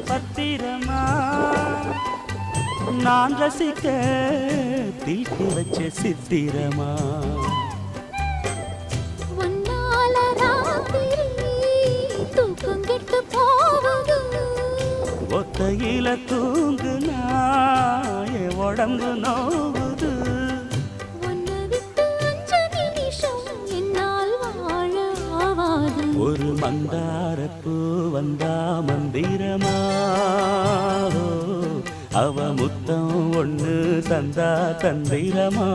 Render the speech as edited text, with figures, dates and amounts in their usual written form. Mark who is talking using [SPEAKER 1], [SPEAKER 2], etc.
[SPEAKER 1] பத்திரமா நான் ரசிக்க தீட்டி வச்ச சித்திரமா ஒத்தையில தூங்குனா என் உடம்பு நோவுது ஒரு மந்தாரப்பூ வந்தா மந்திரமா அவ முத்தம் ஒண்ணு தந்தா தந்திரமா